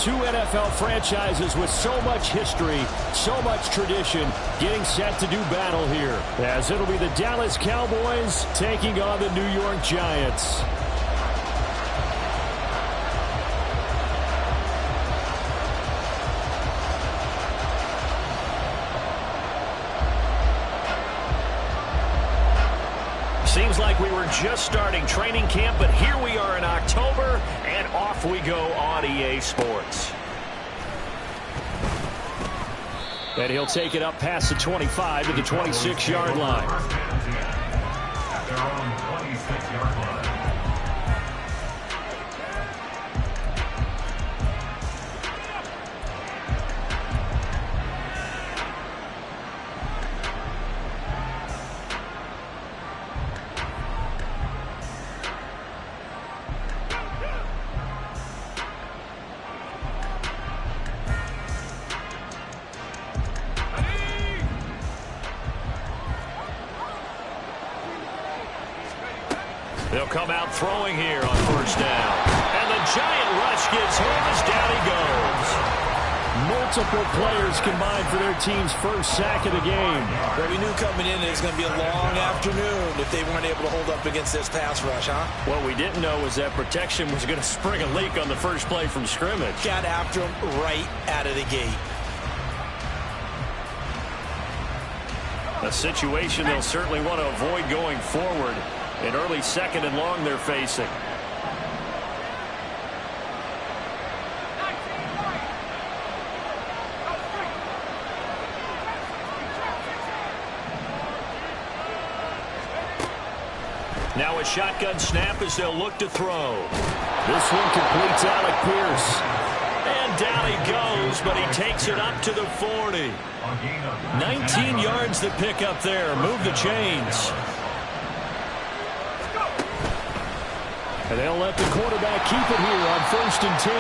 two NFL franchises with so much history, so much tradition, getting set to do battle here, as it'll be the Dallas Cowboys taking on the New York Giants. Seems like we were just starting training camp, but here we are in October, and off we go on EA Sports. And he'll take it up past the 25 to the 26-yard line. At their own 26-yard line. They'll come out throwing here on first down. And the giant rush gets home as down he goes. Multiple players combined for their team's first sack of the game. Well, we knew coming in it was going to be a long afternoon if they weren't able to hold up against this pass rush, huh? What we didn't know was that protection was going to spring a leak on the first play from scrimmage. Got after him right out of the gate. A situation they'll certainly want to avoid going forward. An early second and long they're facing. Now a shotgun snap as they'll look to throw. This one completes Alec Pierce. And down he goes, but he takes it up to the 40. 19 yards to pick up there. Move the chains. And they'll let the quarterback keep it here on 1st and 10.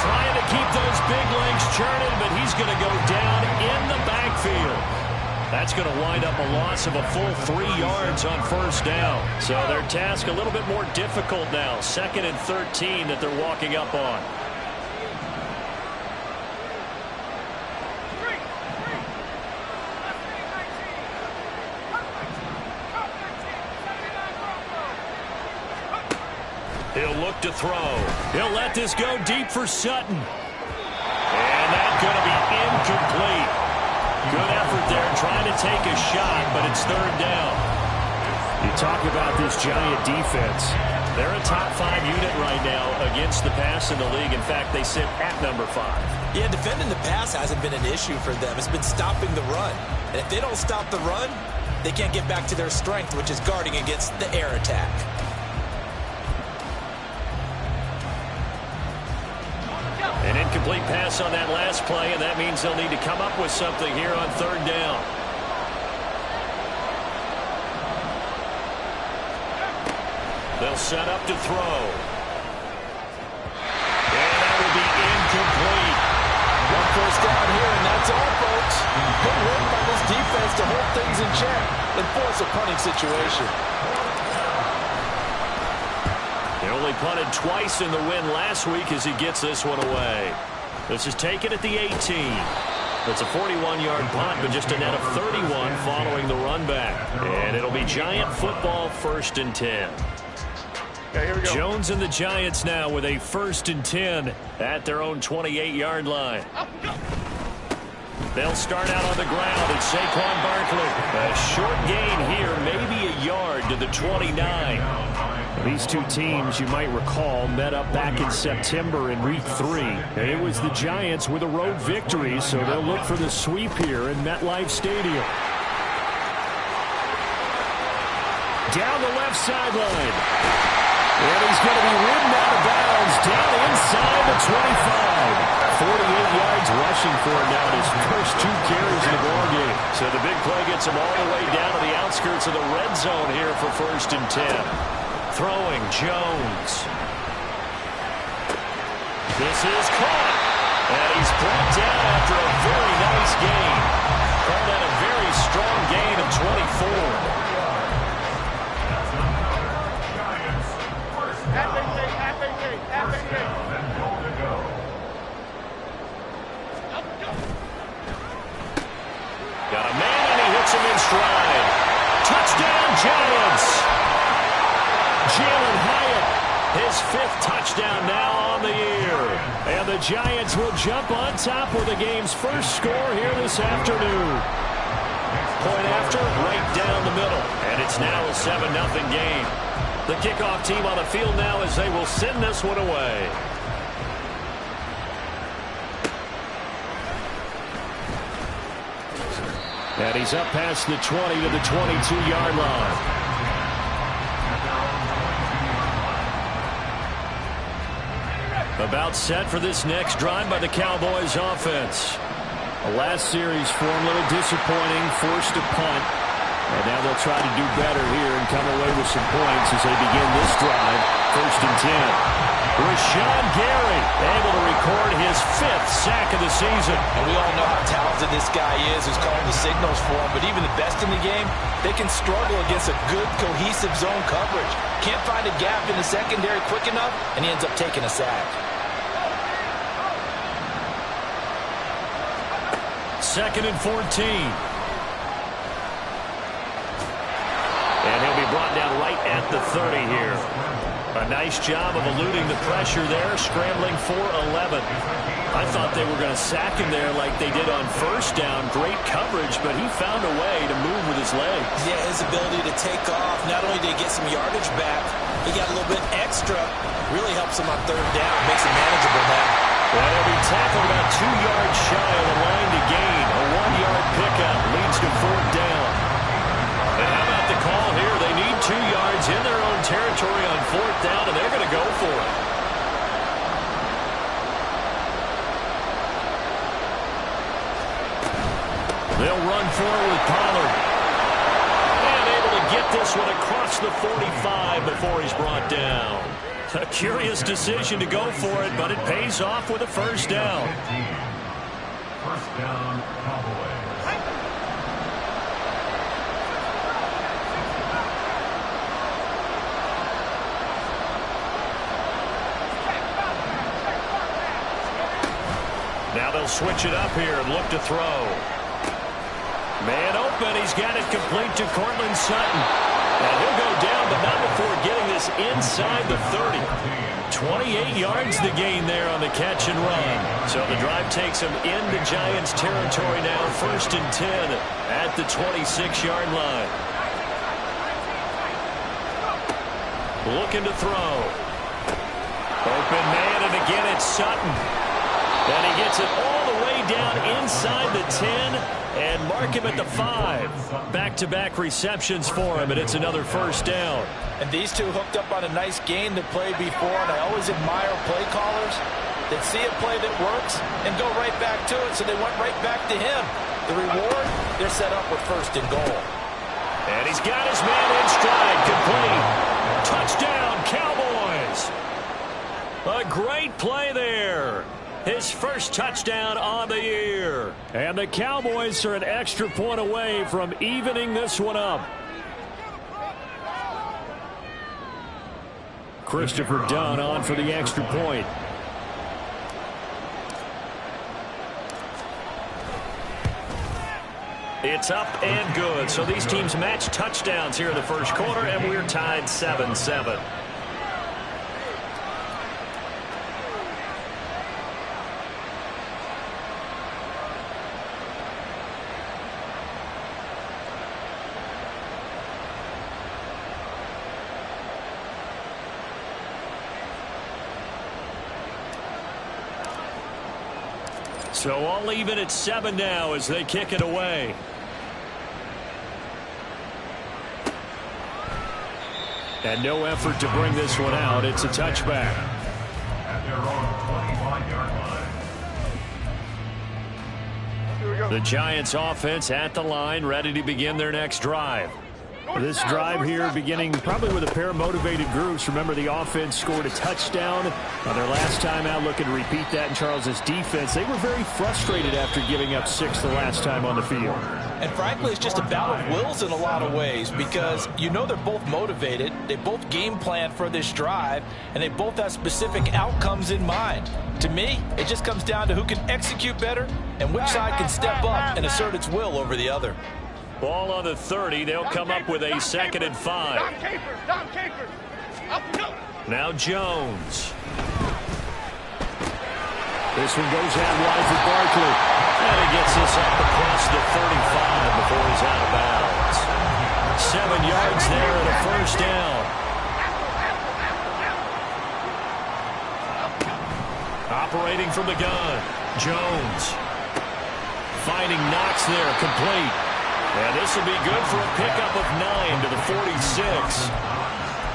Trying to keep those big legs churning, but he's going to go down in the backfield. That's going to wind up a loss of a full 3 yards on first down. So their task a little bit more difficult now. 2nd and 13 that they're walking up on. He'll look to throw. He'll let this go deep for Sutton. And that's going to be incomplete. Good effort there trying to take a shot, but it's 3rd down. You talk about this Giant defense. They're a top 5 unit right now against the pass in the league. In fact, they sit at number 5. Yeah, defending the pass hasn't been an issue for them. It's been stopping the run. And if they don't stop the run, they can't get back to their strength, which is guarding against the air attack. An incomplete pass on that last play, and that means they'll need to come up with something here on 3rd down. They'll set up to throw. And that will be incomplete. One first down here, and that's all, folks. Good work by this defense to hold things in check and force a punting situation. They only punted twice in the win last week as he gets this one away. This is taken at the 18. It's a 41-yard punt, but just a net of 31 following the run back. And it'll be Giant football 1st and 10. Okay, here we go. Jones and the Giants now with a 1st and 10 at their own 28-yard line. They'll start out on the ground. It's Saquon Barkley. A short gain here, maybe a yard to the 29. These two teams, you might recall, met up back in September in Week 3. And it was the Giants with a road victory, so they'll look for the sweep here in MetLife Stadium. Down the left sideline. And he's going to be ridden out of bounds down inside the 25. 48 yards rushing for him now in his first 2 carries in the ballgame. So the big play gets him all the way down to the outskirts of the red zone here for 1st and 10. Throwing Jones. This is caught. And he's brought down after a very nice gain. Called that a very strong gain of 24. fifth touchdown now on the year. And the Giants will jump on top with the game's first score here this afternoon. Point after, right down the middle. And it's now a 7-0 game. The kickoff team on the field now as they will send this one away. And he's up past the 20 to the 22-yard line. About set for this next drive by the Cowboys offense. The last series for him, a little disappointing, forced a punt. And now they'll try to do better here and come away with some points as they begin this drive. 1st and 10. Rashawn Gary able to record his 5th sack of the season. And we all know how talented this guy is who's calling the signals for him. But even the best in the game, they can struggle against a good, cohesive zone coverage. Can't find a gap in the secondary quick enough, and he ends up taking a sack. 2nd and 14. And he'll be brought down right at the 30 here. A nice job of eluding the pressure there, scrambling for 11. I thought they were going to sack him there like they did on 1st down. Great coverage, but he found a way to move with his legs. Yeah, his ability to take off. Not only did he get some yardage back, he got a little bit extra. Really helps him on 3rd down. Makes it manageable now. Well, he'll be tackled about 2 yards shy of the line to gain. A 1-yard pickup leads to 4th down. And how about the call here? They need 2 yards in their own territory on 4th down, and they're going to go for it. They'll run forward with Pollard. And able to get this one across the 45 before he's brought down. A curious decision to go for it, but it pays off with a 1st down. 1st down, Cowboys. Now they'll switch it up here and look to throw. Man open. He's got it complete to Cortland Sutton. And he'll go down, but not before getting this inside the 30. 28 yards the gain there on the catch and run. So the drive takes him into Giants territory now. 1st and 10 at the 26-yard line. Looking to throw. Open man, and again it's Sutton. And he gets it all the way down inside the 10 and mark him at the 5. Back-to-back receptions for him, and it's another 1st down. And these two hooked up on a nice game that played before, and I always admire play callers that see a play that works and go right back to it, so they went right back to him. The reward, they're set up with 1st and goal. And he's got his man in stride, complete. Touchdown, Cowboys! A great play there. His 1st touchdown on the year. And the Cowboys are an extra point away from evening this one up. Christopher Dunn on for the extra point. It's up and good. So these teams match touchdowns here in the 1st quarter, and we're tied 7-7. So all even at 7 now as they kick it away. And no effort to bring this one out. It's a touchback. At their own 25-yard line. The Giants offense at the line, ready to begin their next drive. This drive here beginning probably with a pair of motivated groups. Remember, the offense scored a touchdown on their last time out, looking to repeat that in Charles's defense. They were very frustrated after giving up 6 the last time on the field. And frankly, it's just a battle of wills in a lot of ways because you know they're both motivated. They both game plan for this drive, and they both have specific outcomes in mind. To me, it just comes down to who can execute better and which side can step up and assert its will over the other. Ball on the 30. They'll come up with a 2nd and 5. Don Capers. Up and go. Now Jones. This one goes out wide for Barkley. And he gets this up across the 35 before he's out of bounds. 7 yards there and a first down. Operating from the gun. Jones. Finding Knox there, complete. And this will be good for a pickup of 9 to the 46.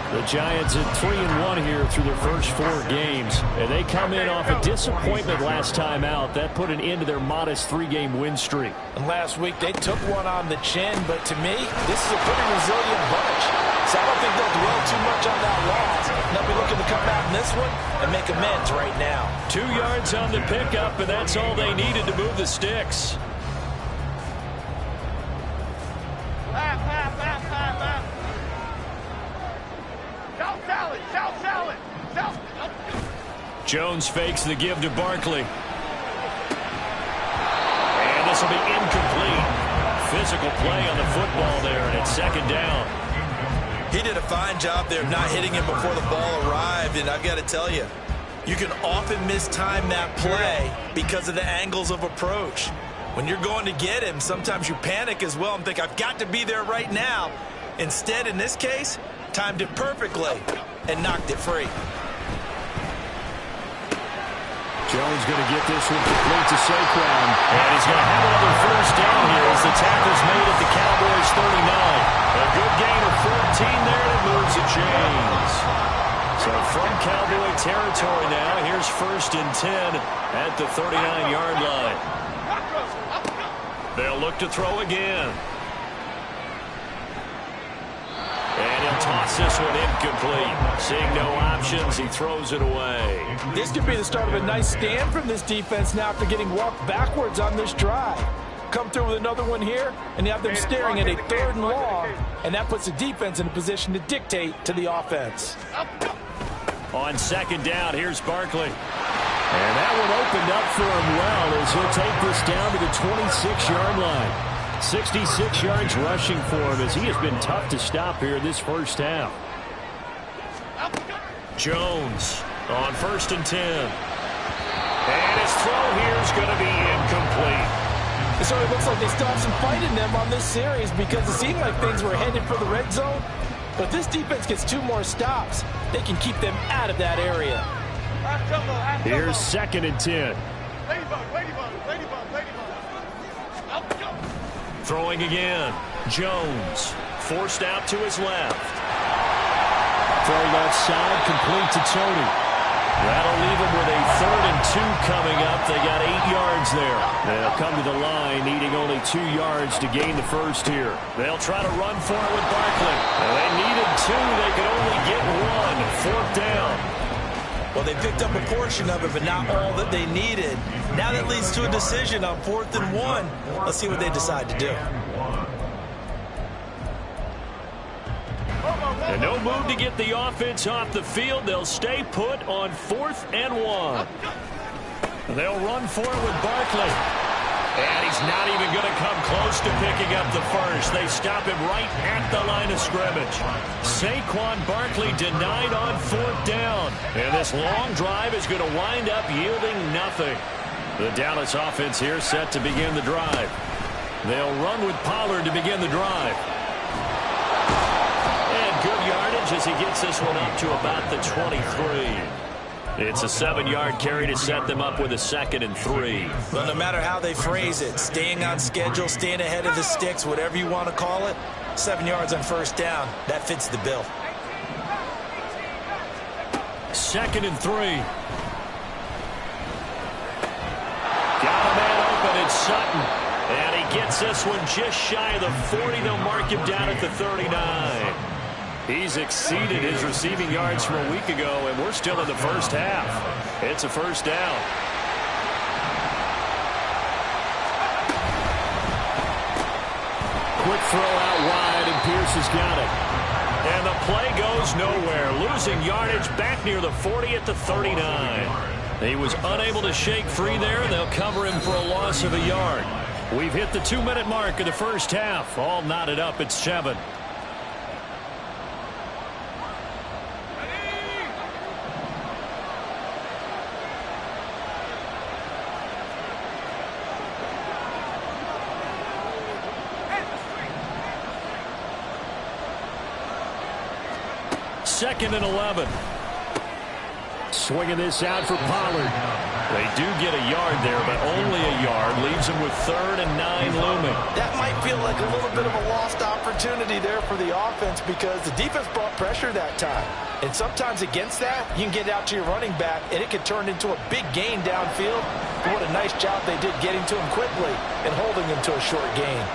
The Giants at 3-1 here through their first 4 games. And they come in off a disappointment last time out. That put an end to their modest 3-game win streak. And last week they took one on the chin, but to me, this is a pretty resilient bunch. So I don't think they'll dwell too much on that loss. They'll be looking to come out in this one and make amends right now. 2 yards on the pickup, and that's all they needed to move the sticks. Jones fakes the give to Barkley. And this will be incomplete. Physical play on the football there, and it's second down. He did a fine job there not hitting him before the ball arrived, and I've got to tell you, you can often mistime that play because of the angles of approach. When you're going to get him, sometimes you panic as well and think, I've got to be there right now. Instead, in this case, timed it perfectly and knocked it free. Jones going to get this one complete to Saquon. And he's going to have another first down here as the tackle's made at the Cowboys' 39. A good gain of 14 there, and it moves the chains. So from Cowboy territory now, here's 1st and 10 at the 39-yard line. They'll look to throw again. And he'll toss this one incomplete. Seeing no options, he throws it away. This could be the start of a nice stand from this defense now after getting walked backwards on this drive. Come through with another one here, and you have them staring at a 3rd and long, and that puts the defense in a position to dictate to the offense. On 2nd down, here's Barkley. And that one opened up for him well as he'll take this down to the 26-yard line. 66 yards rushing for him as he has been tough to stop here this first half. Jones on 1st and 10. And his throw here is going to be incomplete. So it looks like they still have some fight in them on this series because it seemed like things were headed for the red zone. But if this defense gets 2 more stops, they can keep them out of that area. Here's 2nd and 10. Throwing again. Jones forced out to his left. Throw left side, complete to Tony. That'll leave him with a 3rd and 2 coming up. They got 8 yards there. They'll come to the line, needing only 2 yards to gain the first here. They'll try to run for it with Barkley. Well, they needed 2. They could only get 1. 4th down. Well, they picked up a portion of it, but not all that they needed. Now that leads to a decision on 4th and 1. Let's see what they decide to do. And no move to get the offense off the field. They'll stay put on 4th and 1. They'll run for it with Barkley. And he's not even going to come close to picking up the first. They stop him right at the line of scrimmage. Saquon Barkley denied on 4th down. And this long drive is going to wind up yielding nothing. The Dallas offense here set to begin the drive. They'll run with Pollard to begin the drive. And good yardage as he gets this one up to about the 23. It's a 7-yard carry to set them up with a 2nd and 3. Well, no matter how they phrase it, staying on schedule, staying ahead of the sticks, whatever you want to call it, 7 yards on 1st down, that fits the bill. 2nd and 3. Got a man open, it's Sutton. And he gets this one just shy of the 40. They'll mark him down at the 39. He's exceeded his receiving yards from a week ago, and we're still in the first half. It's a first down. Quick throw out wide, and Pierce has got it. And the play goes nowhere. Losing yardage back near the 40 at the 39. He was unable to shake free there. They'll cover him for a loss of a yard. We've hit the 2-minute mark of the first half. All knotted up at 7. 2nd and 11. Swinging this out for Pollard. They do get a yard there, but only a yard. Leaves them with 3rd and 9 looming. That might feel like a little bit of a lost opportunity there for the offense because the defense brought pressure that time. And sometimes against that, you can get out to your running back, and it can turn into a big gain downfield. But what a nice job they did getting to him quickly and holding him to a short gain.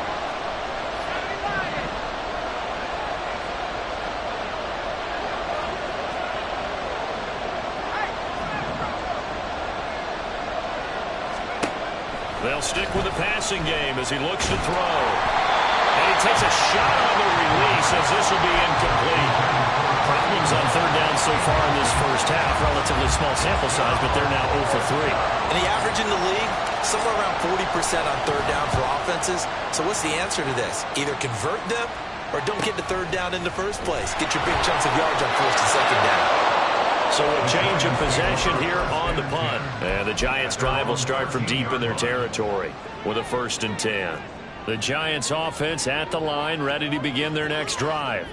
They'll stick with the passing game as he looks to throw. And he takes a shot on the release as this will be incomplete. Problems on 3rd down so far in this first half. Relatively small sample size, but they're now 0 for 3. And the average in the league, somewhere around 40% on 3rd down for offenses. So what's the answer to this? Either convert them or don't get the 3rd down in the first place. Get your big chunks of yards on 1st and 2nd down. So a change of possession here on the punt. And the Giants' drive will start from deep in their territory with a 1st and 10. The Giants' offense at the line, ready to begin their next drive.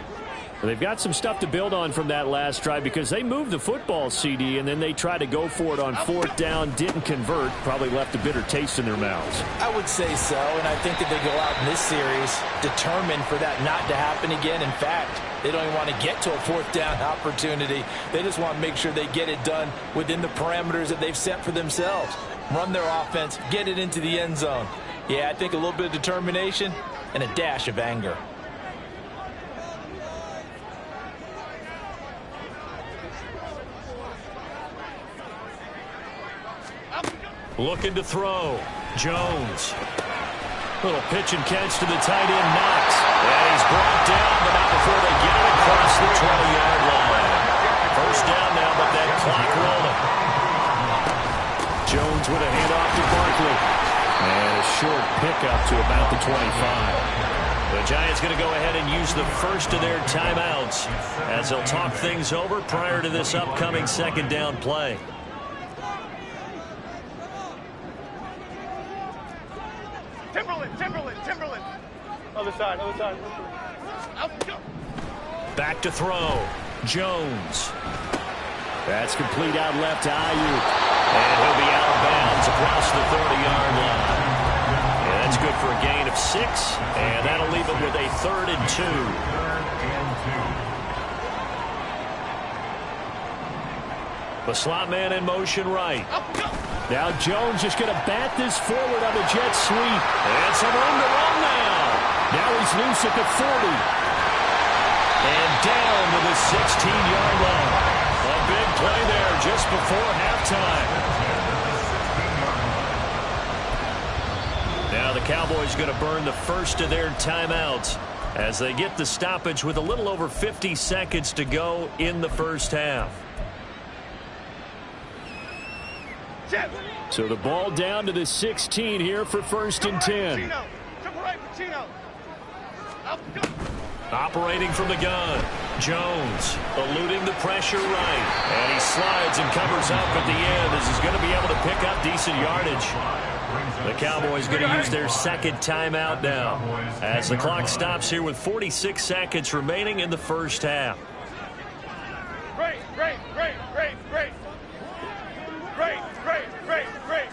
They've got some stuff to build on from that last drive because they moved the football, CD, and then they tried to go for it on 4th down, didn't convert, probably left a bitter taste in their mouths. I would say so, and I think that they go out in this series determined for that not to happen again. In fact, they don't even want to get to a 4th down opportunity. They just want to make sure they get it done within the parameters that they've set for themselves. Run their offense, get it into the end zone. Yeah, I think a little bit of determination and a dash of anger. Looking to throw. Jones. Little pitch and catch to the tight end, Knox. And he's brought down, but not before they get it across the 20-yard line. 1st down now, but that clock rolling. Jones with a handoff to Barkley. And a short pickup to about the 25. The Giants going to go ahead and use the first of their timeouts as they'll talk things over prior to this upcoming 2nd down play. Timberland. Other side. Back to throw. Jones. That's complete out left to Ayuk. And he'll be out of bounds across the 30-yard line. And that's good for a gain of 6. And that'll leave him with a 3rd and 2. The slot man in motion right. Now Jones just going to bat this forward on the jet sweep. And some room to run now. Now he's loose at the 40. And down to the 16-yard line. A big play there just before halftime. Now the Cowboys going to burn the first of their timeouts as they get the stoppage with a little over 50 seconds to go in the first half. So the ball down to the 16 here for 1st and 10. Operating from the gun. Jones eluding the pressure right. And he slides and covers up at the end as he's going to be able to pick up decent yardage. The Cowboys going to use their 2nd timeout now as the clock stops here with 46 seconds remaining in the first half. Great.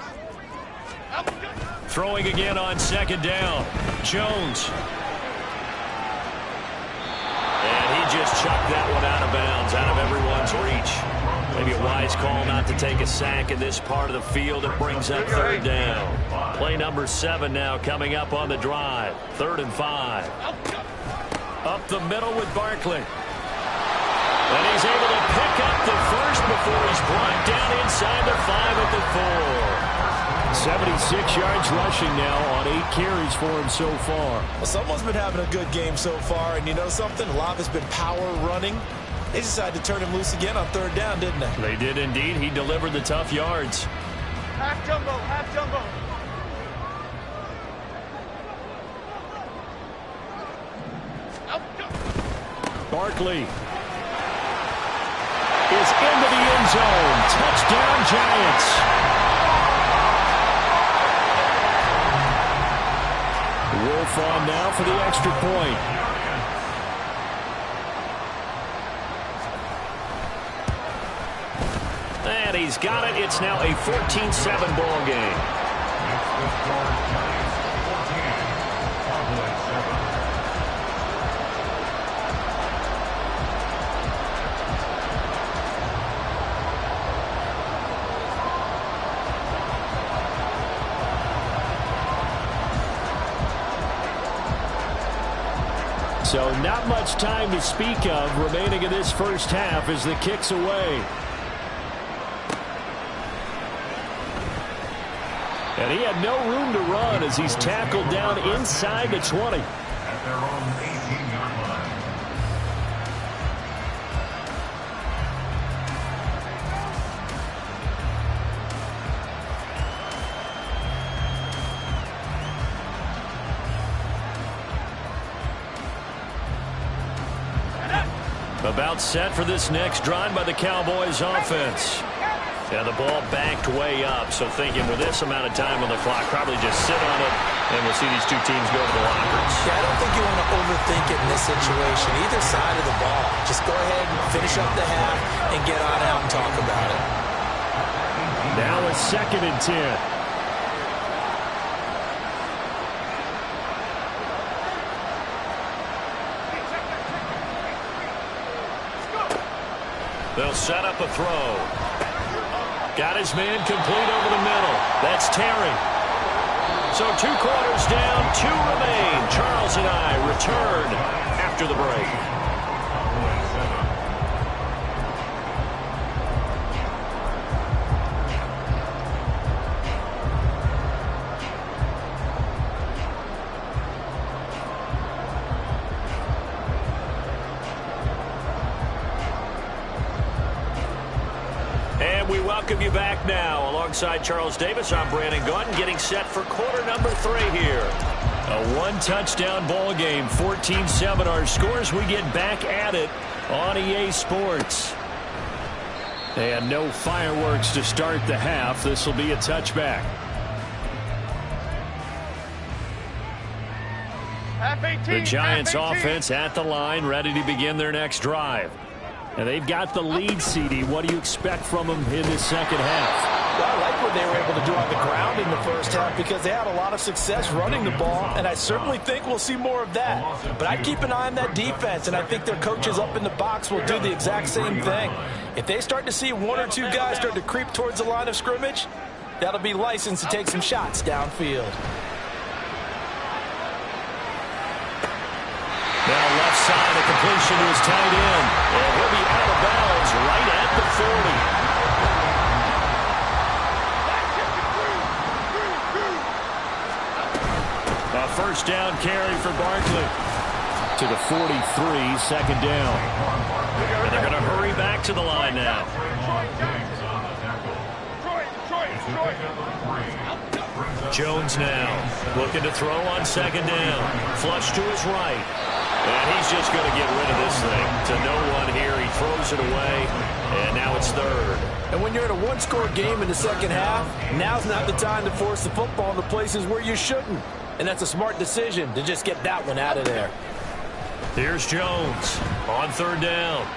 Throwing again on 2nd down. Jones. And he just chucked that one out of bounds, out of everyone's reach. Maybe a wise call not to take a sack in this part of the field. It brings up 3rd down. Play number 7 now coming up on the drive. 3rd and 5. Up the middle with Barkley. And he's able to pick up the first before he's brought down inside the 5 at the 4. 76 yards rushing now on 8 carries for him so far. Well, someone's been having a good game so far, and you know something? A lot has been power running. They decided to turn him loose again on 3rd down, didn't they? They did indeed. He delivered the tough yards. Half jumbo. Barkley is into the end zone. Touchdown, Giants. Wolf on now for the extra point. he's got it. It's now a 14-7 ball game. Next to score, Giants 14, Cowboys 7. So not much time to speak of remaining in this first half as the kick's away. And he had no room to run as he's tackled down inside the 20. At their own 18-yard line. About set for this next drive by the Cowboys offense. And the ball backed way up, so thinking with this amount of time on the clock, probably just sit on it, and we'll see these two teams go to the lockers. Yeah, I don't think you want to overthink it in this situation. Either side of the ball. Just go ahead and finish up the half and get on out and talk about it. Now a 2nd and 10. They'll set up a throw. Got his man complete over the middle. That's Terry. So 2 quarters down, 2 remain. Charles and I return after the break. We welcome you back now. Alongside Charles Davis, I'm Brandon Gunn, getting set for quarter number 3 here. A 1-touchdown ball game, 14-7 our scores. We get back at it on EA Sports. And no fireworks to start the half. This will be a touchback. Half 18, The Giants half 18. offense at the line, ready to begin their next drive. And they've got the lead, CD. What do you expect from them in this second half? Well, I like what they were able to do on the ground in the first half because they had a lot of success running the ball, and I certainly think we'll see more of that. But I keep an eye on that defense, and I think their coaches up in the box will do the exact same thing. If they start to see 1 or 2 guys start to creep towards the line of scrimmage, that'll be licensed to take some shots downfield. Now left side, a completion to his tight end. And he'll be out of bounds right at the 40. A first down carry for Barkley. To the 43, second down. And they're going to hurry back to the line now. Jones now looking to throw on second down. Flush to his right. And he's just going to get rid of this thing. To no one here. He throws it away. And now it's 3rd. And when you're in a 1-score game in the second half, now's not the time to force the football in the places where you shouldn't. And that's a smart decision to just get that one out of there. Here's Jones on 3rd down.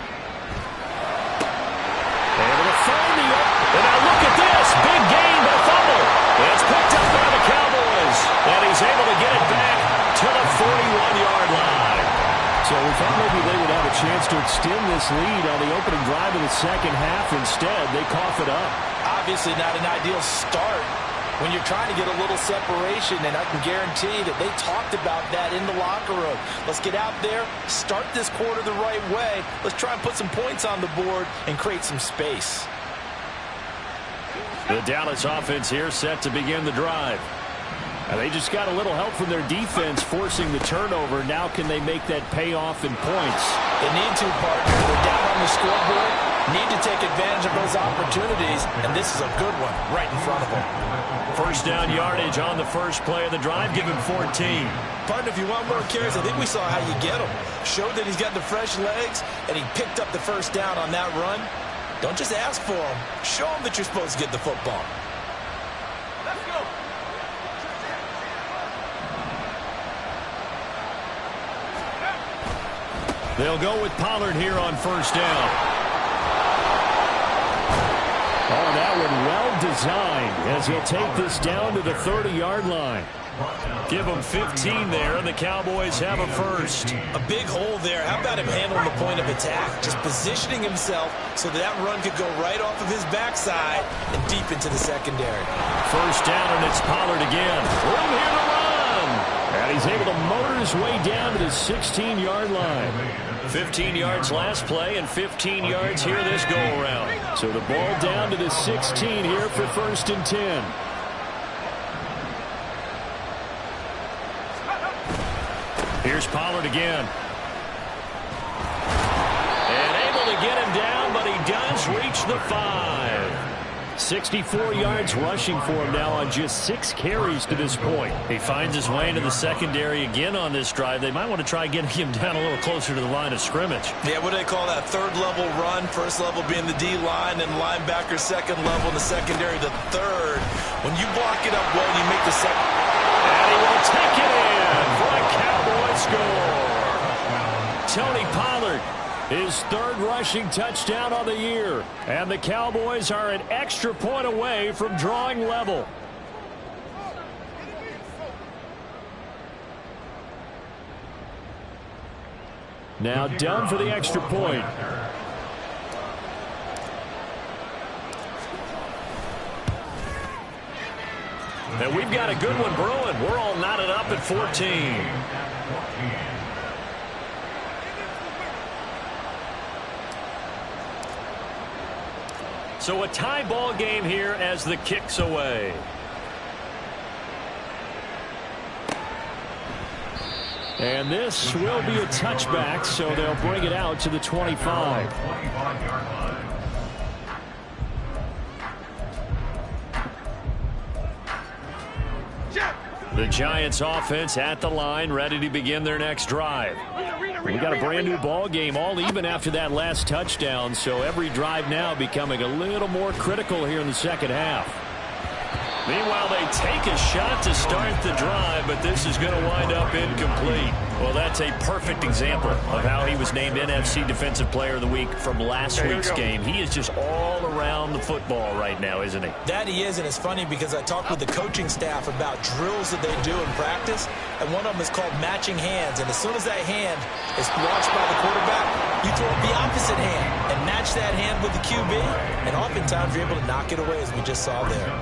Able to find the and now look at this. Big gain, but a fumble. It's picked up by the Cowboys. And he's able to get it back to the 41-yard line. So we thought maybe they would have a chance to extend this lead on the opening drive of the second half. Instead, they cough it up. Obviously not an ideal start when you're trying to get a little separation, and I can guarantee that they talked about that in the locker room. Let's get out there, start this quarter the right way. Let's try and put some points on the board and create some space. The Dallas offense here set to begin the drive. And they just got a little help from their defense forcing the turnover. Now can they make that pay off in points? They need to, partner. They're down on the scoreboard. Need to take advantage of those opportunities, and this is a good one right in front of them. First down yardage on the first play of the drive. Give him 14. Partner, if you want more carries, I think we saw how you get him. Showed that he's got the fresh legs, and he picked up the first down on that run. Don't just ask for him. Show him that you're supposed to get the football. Let's go. They'll go with Pollard here on first down. Oh, that that one well designed as he'll take this down to the 30-yard line. Give him 15 there, and the Cowboys have a first. A big hole there. How about him handling the point of attack? Just positioning himself so that run could go right off of his backside and deep into the secondary. First down, and it's Pollard again. Room here to run. And he's able to motor his way down to the 16-yard line. 15 yards last play and 15 yards here this go-around. So the ball down to the 16 here for first and 10. Here's Pollard again. And able to get him down, but he does reach the 5. 64 yards rushing for him now on just 6 carries to this point. He finds his way into the secondary again on this drive. They might want to try getting him down a little closer to the line of scrimmage. Yeah, what do they call that? Third level run. First level being the D-line, and linebacker second level, and the secondary the third. When you block it up well, you make the second. And he will take it in for a Cowboy score. Tony Pollard, his third rushing touchdown of the year. And the Cowboys are an extra point away from drawing level. Now down for the extra point. And we've got a good one brewing. We're all knotted up at 14. So a tie ball game here as the kick's away. And this will be a touchback, so they'll bring it out to the 25. The Giants offense at the line, ready to begin their next drive. We got a brand new ball game, all even after that last touchdown, so every drive now becoming a little more critical here in the second half. Meanwhile, they take a shot to start the drive, but this is going to wind up incomplete. Well, that's a perfect example of how he was named NFC Defensive Player of the Week from last week's game. He is just all around the football right now, isn't he? That he is, and it's funny because I talked with the coaching staff about drills that they do in practice, and one of them is called matching hands. And as soon as that hand is watched by the quarterback, you throw the opposite hand and match that hand with the QB, and oftentimes you're able to knock it away, as we just saw there.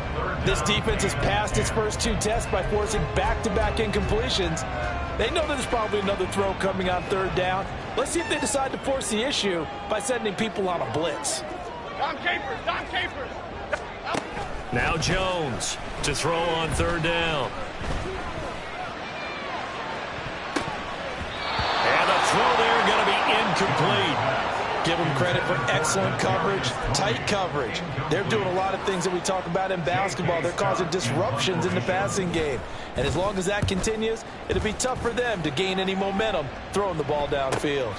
This defense has passed its first 2 tests by forcing back-to-back incompletions. They know there's probably another throw coming on third down. Let's see if they decide to force the issue by sending people on a blitz. Dom Capers, Dom Capers. Now Jones to throw on third down. And the throw there going to be incomplete. Give them credit for excellent coverage, tight coverage. They're doing a lot of things that we talk about in basketball. They're causing disruptions in the passing game. And as long as that continues, it'll be tough for them to gain any momentum throwing the ball downfield.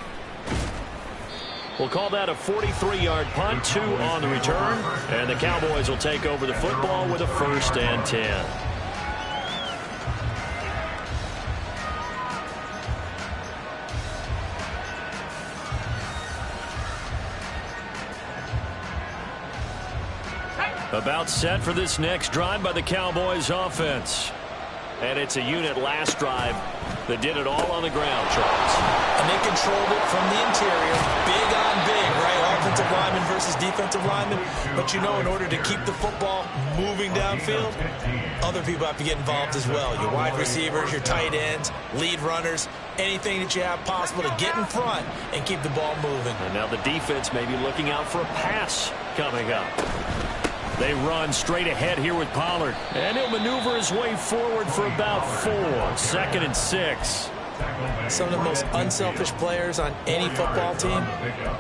We'll call that a 43-yard punt, 2 on the return. And the Cowboys will take over the football with a 1st and 10. About set for this next drive by the Cowboys offense. And it's a unit last drive that did it all on the ground, Charles. And they controlled it from the interior. Big on big, right? Offensive lineman versus defensive lineman. But you know, in order to keep the football moving downfield, other people have to get involved as well. Your wide receivers, your tight ends, lead runners, anything that you have possible to get in front and keep the ball moving. And now the defense may be looking out for a pass coming up. They run straight ahead here with Pollard. And he'll maneuver his way forward for about 4. 2nd and 6. Some of the most unselfish players on any football team,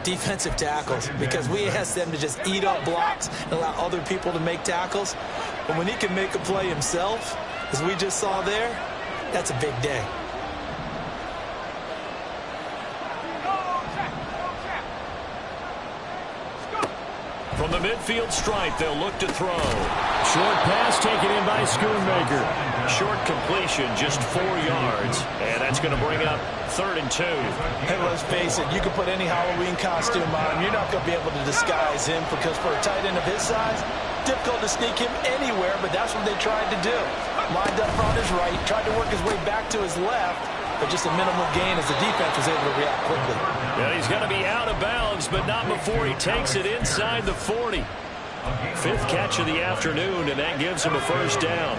defensive tackles, because we ask them to just eat up blocks and allow other people to make tackles. But when he can make a play himself, as we just saw there, that's a big day. From the midfield stripe, they'll look to throw. Short pass taken in by Schoonmaker. Short completion, just 4 yards. And that's going to bring up 3rd and 2. Hey, let's face it, you can put any Halloween costume on him. You're not going to be able to disguise him because for a tight end of his size, difficult to sneak him anywhere, but that's what they tried to do. Lined up on his right, tried to work his way back to his left, but just a minimal gain as the defense was able to react quickly. Yeah, he's going to be out of bounds, but not before he takes it inside the 40. Fifth catch of the afternoon, and that gives him a first down.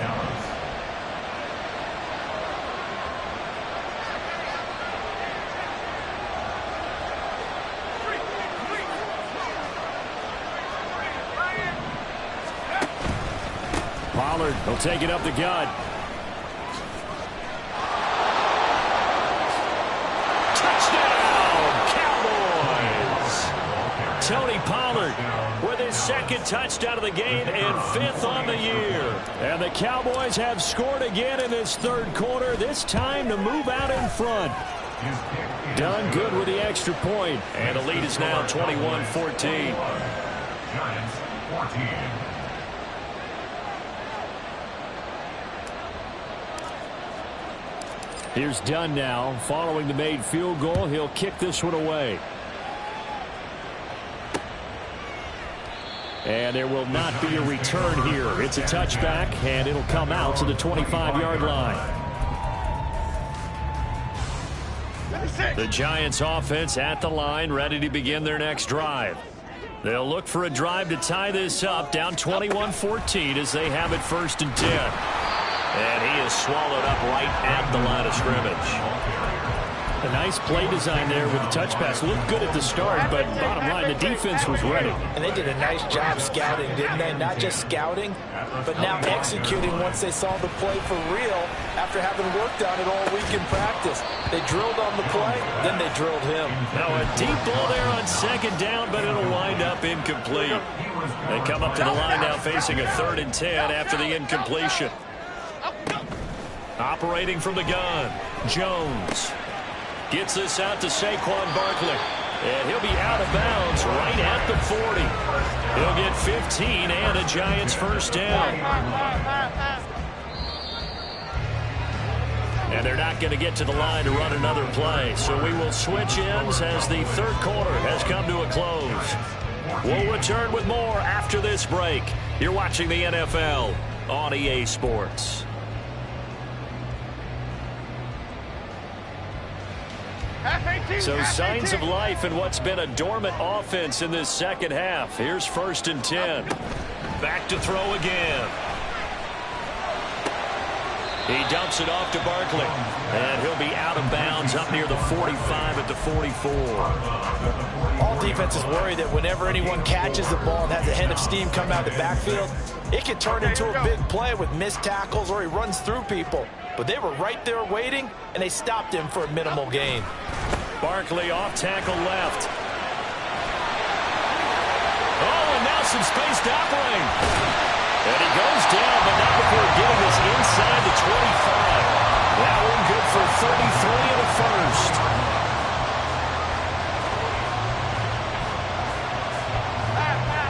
Pollard will take it up the gut. Touchdown, Cowboys! Tony Pollard with his second touchdown of the game and fifth on the year. And the Cowboys have scored again in this third quarter, this time to move out in front. Done good with the extra point, and the lead is now 21-14. Giants 14. Here's Dunn now. Following the made field goal, he'll kick this one away. And there will not be a return here. It's a touchback, and it'll come out to the 25-yard line. The Giants offense at the line, ready to begin their next drive. They'll look for a drive to tie this up, down 21-14 as they have it 1st and 10. And he is swallowed up right at the line of scrimmage. A nice play design there with the touch pass. Looked good at the start, but bottom line, the defense was ready. And they did a nice job scouting, didn't they? Not just scouting, but now executing once they saw the play for real after having worked on it all week in practice. They drilled on the play, then they drilled him. Now a deep ball there on 2nd down, but it'll wind up incomplete. They come up to the line now facing a 3rd and 10 after the incompletion. Operating from the gun, Jones gets this out to Saquon Barkley. And he'll be out of bounds right at the 40. He'll get 15 and a Giants first down. And they're not going to get to the line to run another play. So we will switch ends as the third quarter has come to a close. We'll return with more after this break. You're watching the NFL on EA Sports. So signs of life in what's been a dormant offense in this second half. Here's 1st and 10. Back to throw again. He dumps it off to Barkley. And he'll be out of bounds up near the 45 at the 44. All defenses worry that whenever anyone catches the ball and has a head of steam come out of the backfield, it can turn into a big play with missed tackles or he runs through people. But they were right there waiting, and they stopped him for a minimal gain. Barkley off tackle left. Oh, and now some space to operate. And he goes down, but not before getting this inside the 25. That one good for 33 and a first.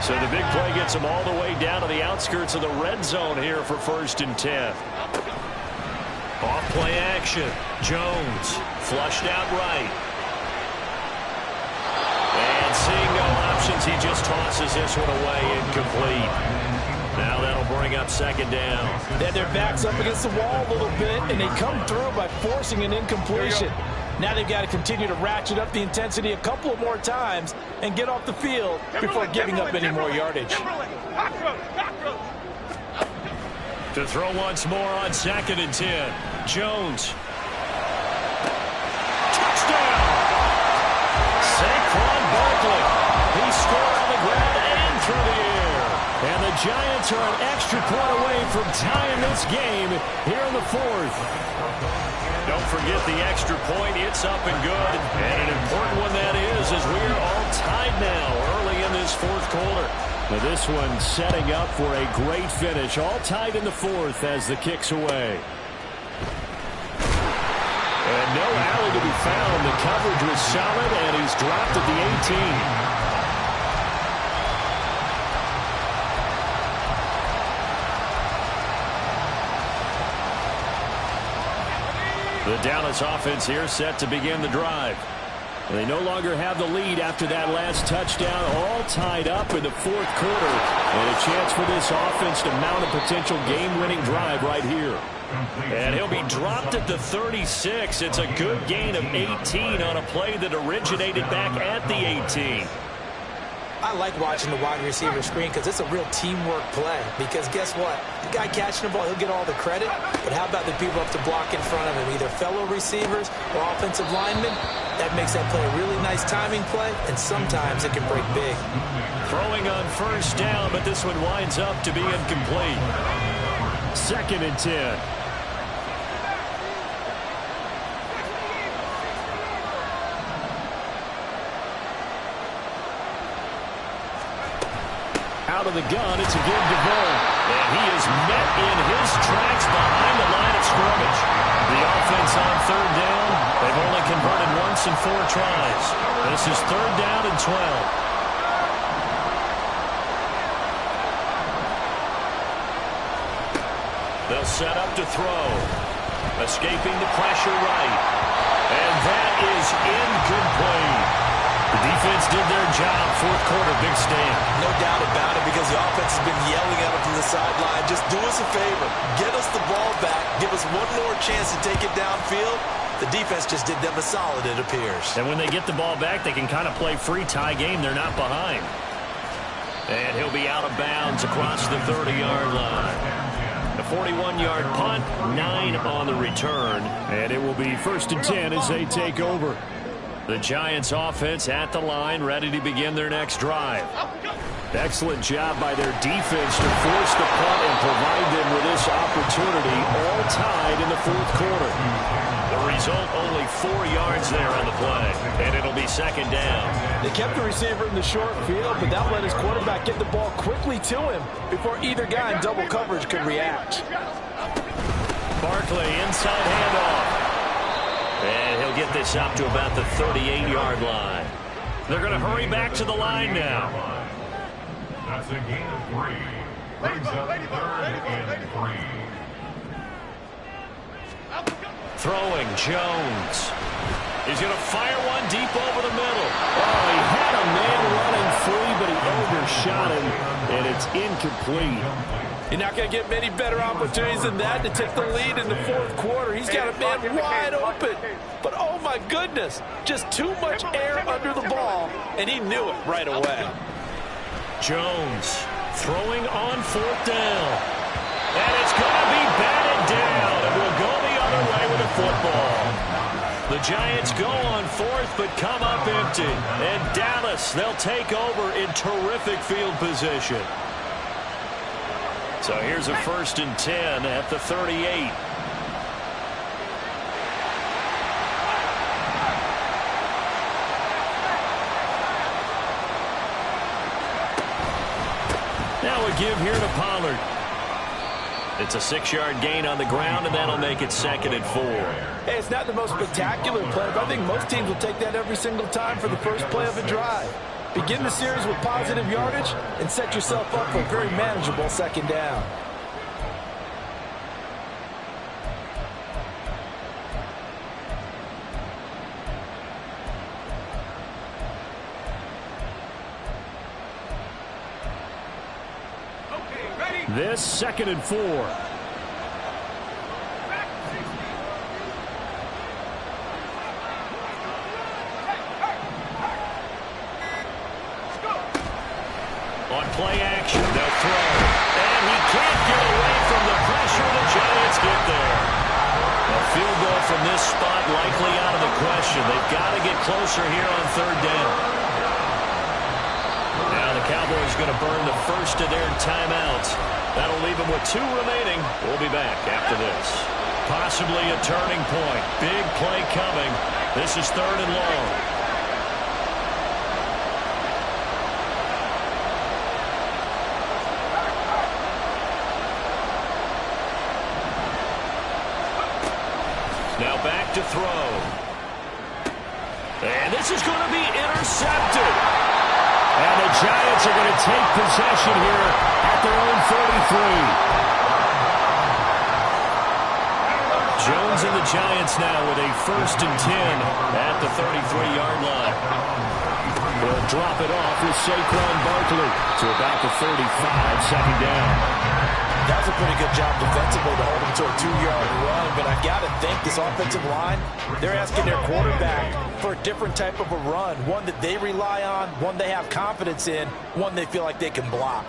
So the big play gets him all the way down to the outskirts of the red zone here for 1st and 10. Off play action. Jones flushed out right. And seeing no options, he just tosses this one away incomplete. Now that'll bring up 2nd down. They had their backs up against the wall a little bit, and they come through by forcing an incompletion. Now they've got to continue to ratchet up the intensity a couple of more times and get off the field before giving up any more yardage. To throw once more on 2nd and 10. Jones. Touchdown! Saquon Barkley. He scored on the ground and through the air. And the Giants are an extra point away from tying this game here in the 4th. Don't forget the extra point. It's up and good. And an important one that is, as we are all tied now early in this 4th quarter. Now this one setting up for a great finish. All tied in the 4th as the kick's away. And no alley to be found. The coverage was solid, and he's dropped at the 18. The Dallas offense here set to begin the drive. They no longer have the lead after that last touchdown, all tied up in the fourth quarter. And a chance for this offense to mount a potential game-winning drive right here. And he'll be dropped at the 36. It's a good gain of 18 on a play that originated back at the 18. I like watching the wide receiver screen because it's a real teamwork play. Because guess what? The guy catching the ball, he'll get all the credit. But how about the people up to block in front of him, either fellow receivers or offensive linemen? That makes that play a really nice timing play, and sometimes it can break big. Throwing on first down, but this one winds up to be incomplete. 2nd and 10. Out of the gun, it's a give to Vaughn. And he is met in his tracks behind the line of scrimmage. The offense on 3rd down. They've only converted once in 4 tries. This is 3rd down and 12. They'll set up to throw. Escaping the pressure right. And that is incomplete. The defense did their job. 4th quarter, big stand. No doubt about it, because the offense has been yelling at him from the sideline. Just do us a favor. Get us the ball back. Give us one more chance to take it downfield. The defense just did them a solid, it appears. And when they get the ball back, they can kind of play free tie game. They're not behind. And he'll be out of bounds across the 30-yard line. A 41-yard punt, 9 on the return. And it will be 1st and 10 as they take over. The Giants offense at the line, ready to begin their next drive. Excellent job by their defense to force the punt and provide them with this opportunity, all tied in the 4th quarter. The result, only 4 yards there on the play, and it'll be 2nd down. They kept the receiver in the short field, but that let his quarterback get the ball quickly to him before either guy in double coverage could react. Barkley, inside handoff. And he'll get this up to about the 38-yard line. They're going to hurry back to the line now. That's a gain of 3. Brings up 3rd and 3. Throwing, Jones. He's going to fire one deep over the middle. Oh, he had a man running free, but he overshot him, and it's incomplete. You're not going to get many better opportunities than that to take the lead in the 4th quarter. He's got a man wide open. But, oh, my goodness, just too much air under the ball, and he knew it right away. Jones throwing on 4th down. And it's going to be batted down. It will go the other way with the football. The Giants go on 4th, but come up empty. And Dallas, they'll take over in terrific field position. So here's a 1st and 10 at the 38. Now a give here to Pollard. It's a 6-yard gain on the ground, and that'll make it 2nd and 4. Hey, it's not the most spectacular play, but I think most teams will take that every single time for the first play of a drive. Begin the series with positive yardage and set yourself up for a very manageable 2nd down. This 2nd and 4. On play action, they'll throw. And he can't get away from the pressure. The Giants get there. A field goal from this spot likely out of the question. They've got to get closer here on 3rd down. Now the Cowboys going to burn the first of their timeouts. That'll leave them with 2 remaining. We'll be back after this. Possibly a turning point. Big play coming. This is 3rd and long. Now back to throw. And this is going to be intercepted. And the Giants are going to take possession here at their own 43. Jones and the Giants now with a 1st and 10 at the 33-yard line. They'll drop it off with Saquon Barkley to about the 35, 2nd down. That was a pretty good job defensively to hold him to a 2-yard run, but I got to think this offensive line, they're asking their quarterback for a different type of a run, one that they rely on, one they have confidence in, one they feel like they can block.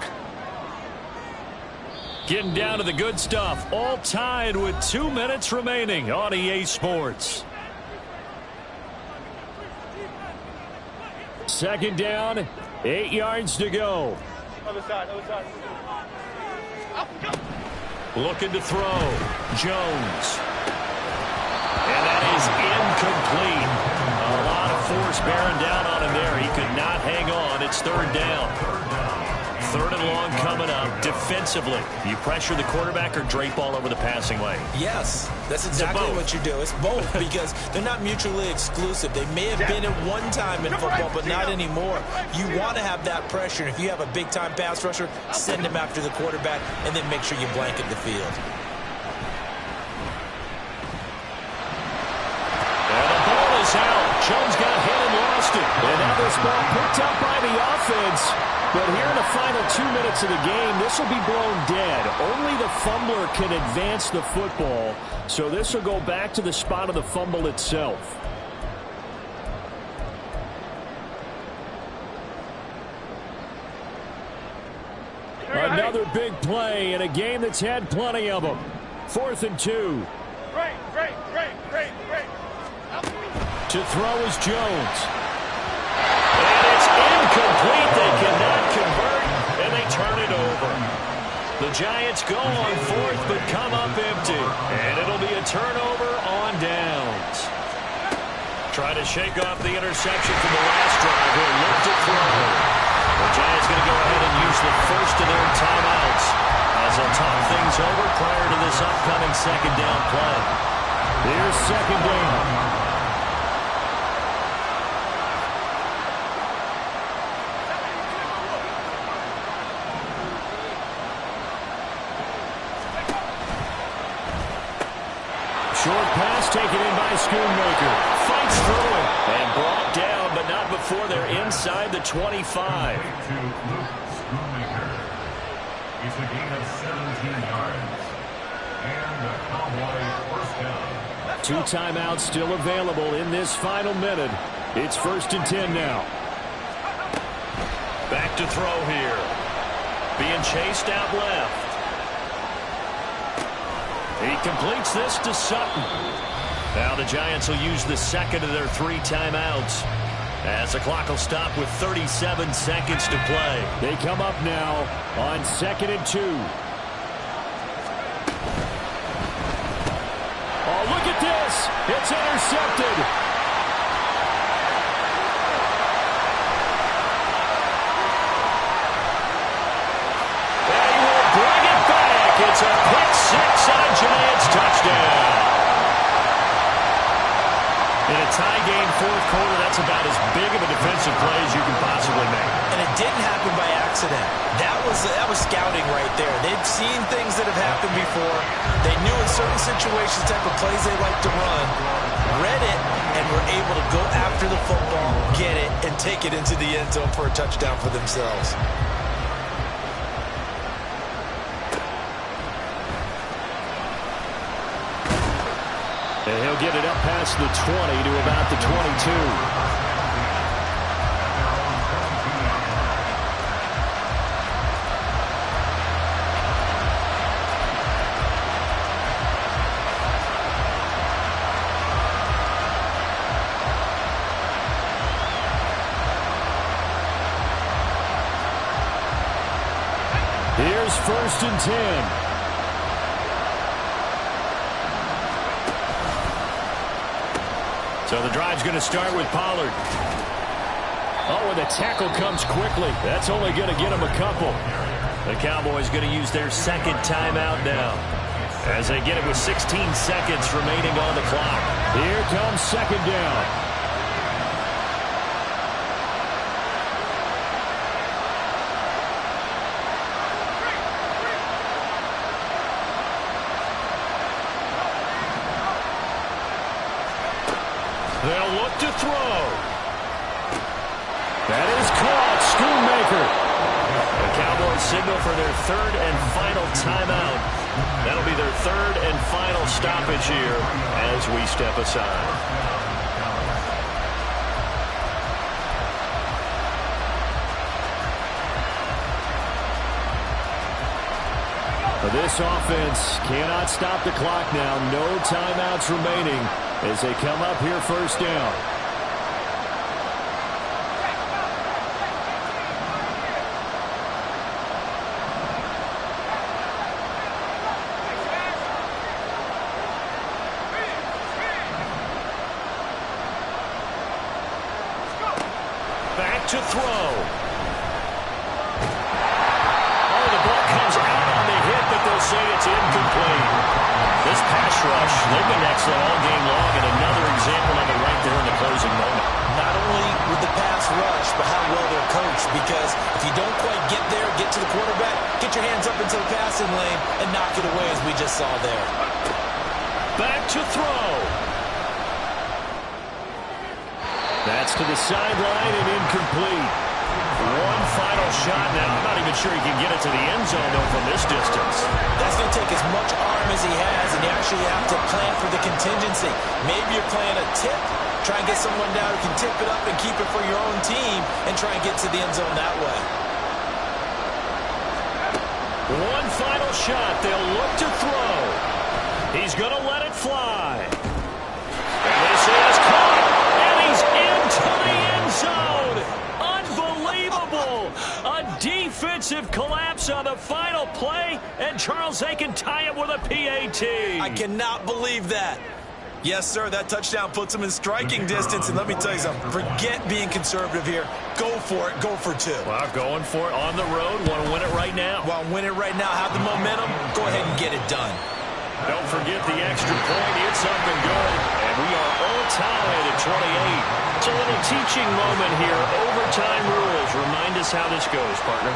Getting down to the good stuff, all tied with 2 minutes remaining on EA Sports. 2nd down, 8 yards to go. Other side, other side. Looking to throw. Jones. And that is incomplete. A lot of force bearing down on him there. He could not hang on. It's 3rd down. 3rd and long coming up. Defensively, you pressure the quarterback or drape all over the passing lane? Yes, that's exactly what you do. It's both because they're not mutually exclusive. They may have been at one time in football, but not anymore. You want to have that pressure. If you have a big-time pass rusher, send him after the quarterback, and then make sure you blanket the field. And the ball is out. Jones got hit and lost it. And now this ball picked up by the offense. But here in the final 2 minutes of the game, this will be blown dead. Only the fumbler can advance the football, so this will go back to the spot of the fumble itself. Another big play in a game that's had plenty of them. 4th and 2. Great. To throw is Jones. And it's incomplete. They cannot convert, and they turn it over. The Giants go on 4th, but come up empty. And it'll be a turnover on downs. Try to shake off the interception from the last drive. He'll look to throw. The Giants going to go ahead and use the first of their timeouts as they'll talk things over prior to this upcoming 2nd down play. Here's 2nd down. Short pass taken in by Schoonmaker. Fights through it and brought down, but not before they're inside the 25. It's a gain of 17 yards. And a Cowboy 1st down. 2 timeouts still available in this final minute. It's 1st and 10 now. Back to throw here. Being chased out left. He completes this to Sutton. Now the Giants will use the 2nd of their 3 timeouts as the clock will stop with 37 seconds to play. They come up now on 2nd and 2. Oh, look at this. It's intercepted. It's a pick 6 and a Giants touchdown. In a tie game 4th quarter, that's about as big of a defensive play as you can possibly make. And it didn't happen by accident. That was scouting right there. They've seen things that have happened before. They knew in certain situations type of plays they like to run, read it, and were able to go after the football, get it, and take it into the end zone for a touchdown for themselves. And he'll get it up past the 20 to about the 22. Here's 1st and 10. So the drive's going to start with Pollard. Oh, and the tackle comes quickly. That's only going to get him a couple. The Cowboys going to use their 2nd timeout now as they get it with 16 seconds remaining on the clock. Here comes 2nd down. up to throw. That is caught. Schoonmaker. The Cowboys signal for their third and final timeout. That'll be their third and final stoppage here as we step aside. This offense cannot stop the clock now. No timeouts remaining as they come up here first down. Back to throw. Say it's incomplete. This pass rush, they've been excellent all game long, and another example of it right there in the closing moment. Not only with the pass rush, but how well they're coached, because if you don't quite get there, get to the quarterback, get your hands up into the passing lane and knock it away as we just saw there. Back to throw. That's to the sideline and incomplete. One final shot now. I'm not even sure he can get it to the end zone, though, from this distance. That's going to take as much arm as he has, and you actually have to plan for the contingency. Maybe you're playing a tip, try and get someone down who can tip it up and keep it for your own team and try and get to the end zone that way. One final shot. They'll look to throw. He's going to let it fly. And this is caught, and he's into the end zone. Unbelievable! A defensive collapse on the final play, and Charles, they can tie it with a PAT. I cannot believe that. Yes, sir, that touchdown puts him in striking distance, and let me tell you something. Forget being conservative here. Go for it. Go for two. Well, going for it on the road. Want to win it right now. Want to win it right now. Have the momentum. Go ahead and get it done. Don't forget the extra point. It's up and good. And we are all tied at 28. It's a little teaching moment here. Overtime rules. Remind us how this goes, partner.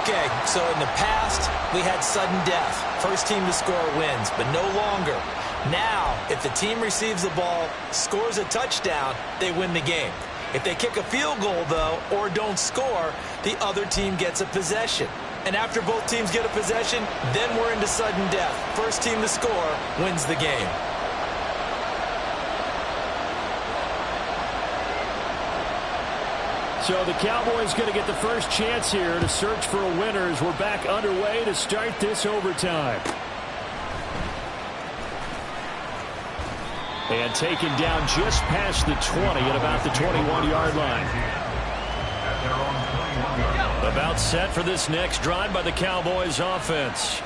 Okay, so in the past, we had sudden death. First team to score wins, but no longer. Now, if the team receives the ball, scores a touchdown, they win the game. If they kick a field goal, though, or don't score, the other team gets a possession. And after both teams get a possession, then we're into sudden death. First team to score wins the game. So the Cowboys going to get the first chance here to search for a winner as we're back underway to start this overtime. And taken down just past the 20 at about the 21-yard line. About set for this next drive by the Cowboys offense.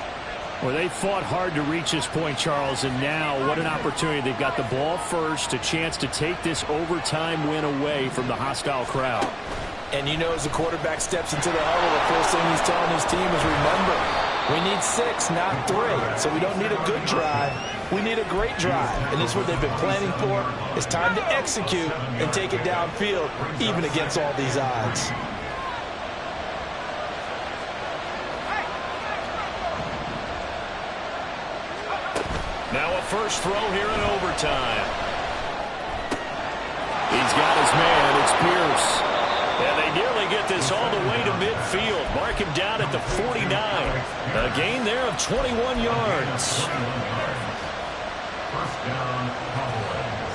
Well, they fought hard to reach this point, Charles, and now what an opportunity. They've got the ball first, a chance to take this overtime win away from the hostile crowd. And you know, as the quarterback steps into the huddle, the first thing he's telling his team is, remember, we need 6, not 3. So we don't need a good drive. We need a great drive. And this is what they've been planning for. It's time to execute and take it downfield, even against all these odds. Now a first throw here in overtime. He's got his man. It's Pierce. And they nearly get this all the way to midfield. Mark him down at the 49. A gain there of 21 yards. First down, Cowboys.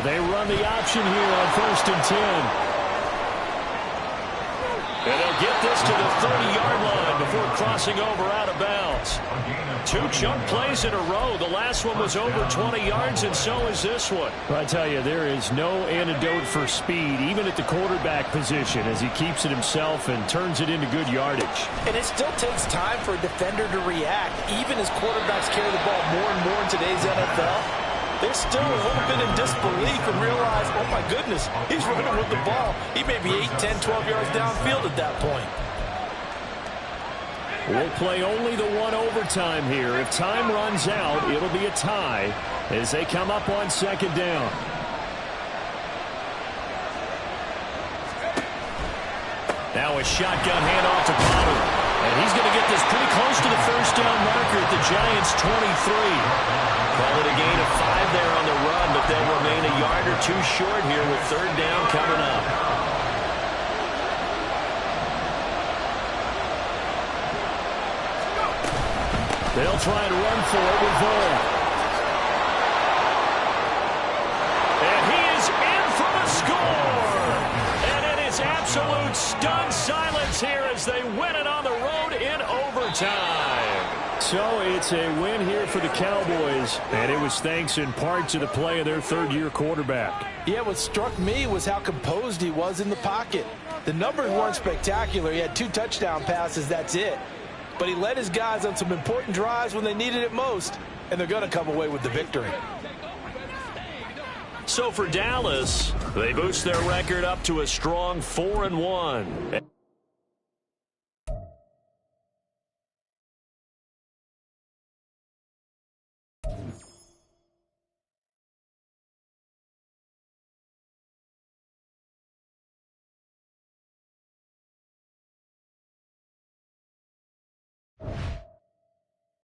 They run the option here on 1st and 10. And they'll get this to the 30-yard line before crossing over out of bounds. 2 chunk plays in a row. The last one was over 20 yards, and so is this one. Well, I tell you, there is no antidote for speed, even at the quarterback position, as he keeps it himself and turns it into good yardage. And it still takes time for a defender to react, even as quarterbacks carry the ball more and more in today's NFL. They're still a little bit in disbelief and realize, oh, my goodness, he's running with the ball. He may be 8, 10, 12 yards downfield at that point. We'll play only the one overtime here. If time runs out, it'll be a tie as they come up on 2nd down. Now a shotgun handoff to Pollard. And he's going to get this pretty close to the first down marker at the Giants' 23. Call it a gain of 5 there on the run, but they'll remain a yard or two short here with third down coming up. They'll try and run for it with Vaughn. And he is in for the score. And it is absolute stunned silence here as they win it on the road in overtime. So it's a win here for the Cowboys, and it was thanks in part to the play of their third-year quarterback. Yeah, what struck me was how composed he was in the pocket. The numbers weren't spectacular. He had 2 touchdown passes, that's it. But he led his guys on some important drives when they needed it most, and they're going to come away with the victory. So for Dallas, they boost their record up to a strong 4-1.